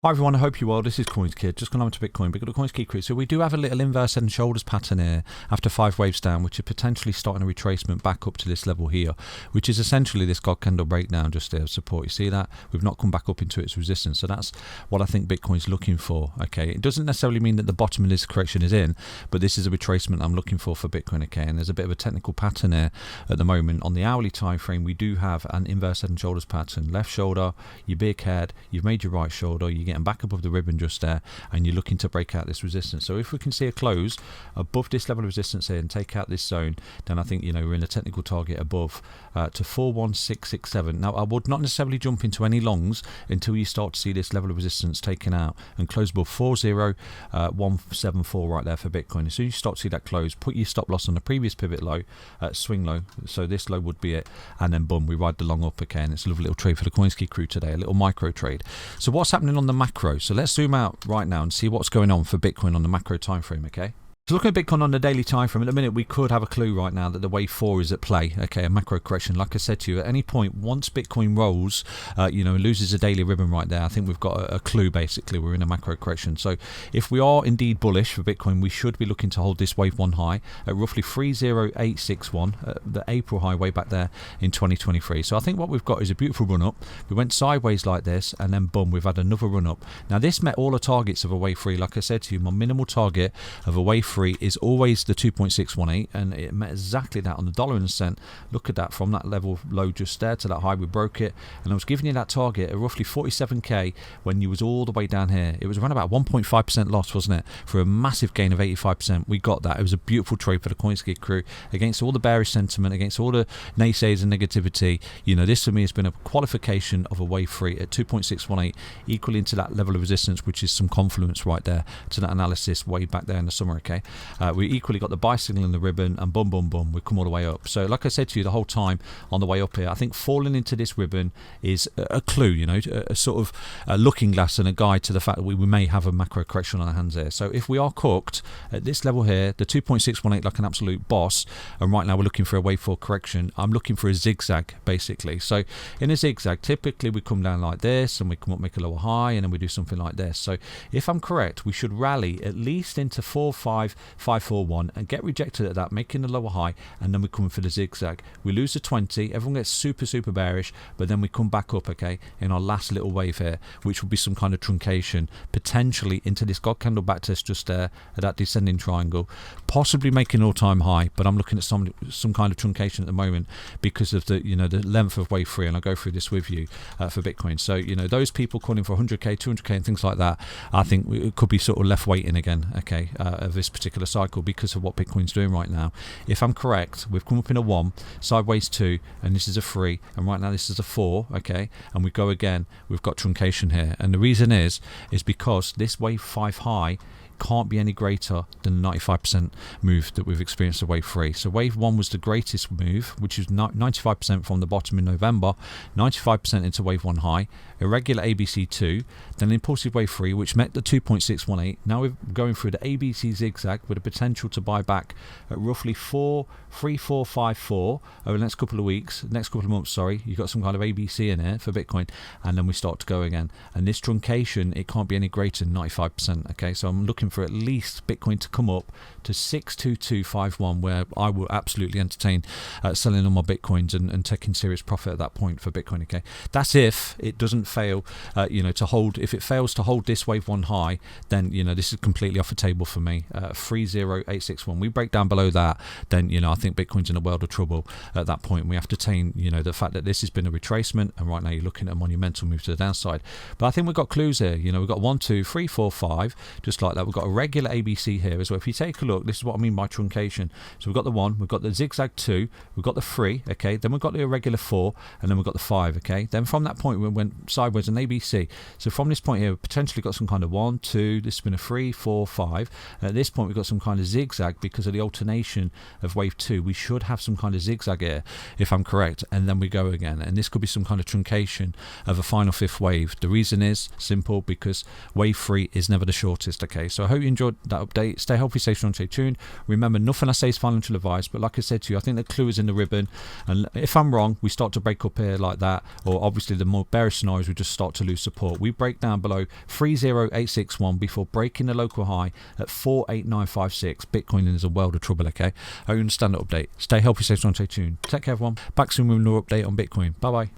Hi everyone, I hope you're well. This is CoinsKid, just gone on to Bitcoin. We've got a CoinsKid crew. So we do have a little inverse head and shoulders pattern here after 5 waves down, which are potentially starting a retracement back up to this level here, which is essentially this God candle breakdown just there, support. You see that? We've not come back up into its resistance. So that's what I think Bitcoin's looking for. Okay, it doesn't necessarily mean that the bottom of this correction is in, but this is a retracement I'm looking for Bitcoin. Okay, and there's a bit of a technical pattern here at the moment. On the hourly time frame, we do have an inverse head and shoulders pattern. Left shoulder, your big head, you've made your right shoulder, you're getting back above the ribbon just there, and you're looking to break out this resistance. So if we can see a close above this level of resistance here and take out this zone, then I think we're in a technical target above to 41667. Now I would not necessarily jump into any longs until you start to see this level of resistance taken out and close above 40174 right there for Bitcoin. As soon as you start to see that close, put your stop loss on the previous pivot low, swing low, so this low would be it, and then boom, we ride the long up again. And it's a lovely little trade for the CoinsKid crew today, a little micro trade. So what's happening on the macro? So let's zoom out right now and see what's going on for Bitcoin on the macro time frame. Okay, so looking at Bitcoin on the daily time frame, at the minute we could have a clue right now that the wave 4 is at play. Okay, a macro correction. Like I said to you, at any point once Bitcoin rolls, loses a daily ribbon right there, I think we've got a clue. Basically, we're in a macro correction. So if we are indeed bullish for Bitcoin, we should be looking to hold this wave 1 high at roughly 30861, the April high way back there in 2023. So I think what we've got is a beautiful run up. We went sideways like this, and then boom, we've had another run up. Now this met all the targets of a wave 3. Like I said to you, my minimal target of a wave 3 is always the 2.618, and it met exactly that on the dollar and a cent. Look at that, from that level low just there to that high, we broke it, and I was giving you that target at roughly 47k when you was all the way down here. It was around about 1.5% loss, wasn't it, for a massive gain of 85%. We got that. It was a beautiful trade for the CoinsKid crew against all the bearish sentiment, against all the naysayers and negativity. This for me has been a qualification of a wave 3 at 2.618, equally into that level of resistance, which is some confluence right there to that analysis way back there in the summer. Okay, we equally got the buy signal in the ribbon, and boom, boom, boom, we've come all the way up. So like I said to you the whole time on the way up here, I think falling into this ribbon is a clue, a sort of a looking glass and a guide to the fact that we may have a macro correction on our hands here. So if we are cooked at this level here, the 2.618 like an absolute boss, and right now we're looking for a wave 4 correction, I'm looking for a zigzag basically. So in a zigzag, typically we come down like this, and we come up, make a lower high, and then we do something like this. So if I'm correct, we should rally at least into 45541 and get rejected at that, making the lower high, and then we come for the zigzag. We lose the 20, everyone gets super bearish, but then we come back up, okay, in our last little wave here, which will be some kind of truncation, potentially into this God candle backtest just there at that descending triangle, possibly making all-time high. But I'm looking at some kind of truncation at the moment because of the the length of wave 3, and I'll go through this with you for Bitcoin. So those people calling for 100k, 200k and things like that, I think it could be sort of left waiting again, okay, of this particular cycle because of what Bitcoin's doing right now. If I'm correct, we've come up in a 1, sideways 2, and this is a 3, and right now this is a 4, okay, and we go again, we've got truncation here, and the reason is because this wave 5 high can't be any greater than the 95% move that we've experienced at wave 3. So wave 1 was the greatest move, which is 95% from the bottom in November, 95% into wave 1 high, irregular ABC 2, then impulsive wave 3, which met the 2.618. Now we're going through the ABC zigzag with a potential to buy back at roughly 43454 over the next couple of weeks, next couple of months, sorry. You've got some kind of ABC in here for Bitcoin, and then we start to go again. And this truncation, it can't be any greater than 95%, okay? So I'm looking for at least Bitcoin to come up to 62251, where I will absolutely entertain selling all my Bitcoins and taking serious profit at that point for Bitcoin. Okay, that's if it doesn't fail to hold. If it fails to hold this wave 1 high, then this is completely off the table for me. 30861, we break down below that, then I think Bitcoin's in a world of trouble at that point. We have to attain the fact that this has been a retracement, and right now you're looking at a monumental move to the downside. But I think we've got clues here. We've got 1 2 3 4 5, just like that. We've got a regular ABC here as well. If you take a look, this is what I mean by truncation. So we've got the 1, we've got the zigzag 2, we've got the 3, okay, then we've got the irregular 4, and then we've got the 5, okay. Then from that point we went sideways on ABC. So from this point here, we've potentially got some kind of 1 2, this has been a 3 4 5. At this point we've got some kind of zigzag because of the alternation of wave 2. We should have some kind of zigzag here if I'm correct, and then we go again, and this could be some kind of truncation of a final 5th wave. The reason is simple, because wave 3 is never the shortest, okay. So I hope you enjoyed that update. Stay healthy, stay strong, stay tuned. Remember, nothing I say is financial advice, but like I said to you, I think the clue is in the ribbon, and if I'm wrong, we start to break up here like that, or obviously the more bearish scenarios, we just start to lose support. We break down below 30861 before breaking the local high at 48956. Bitcoin is a world of trouble, okay? I hope you understand the update. Stay healthy, stay strong, stay tuned. Take care, everyone. Back soon with another update on Bitcoin. Bye bye.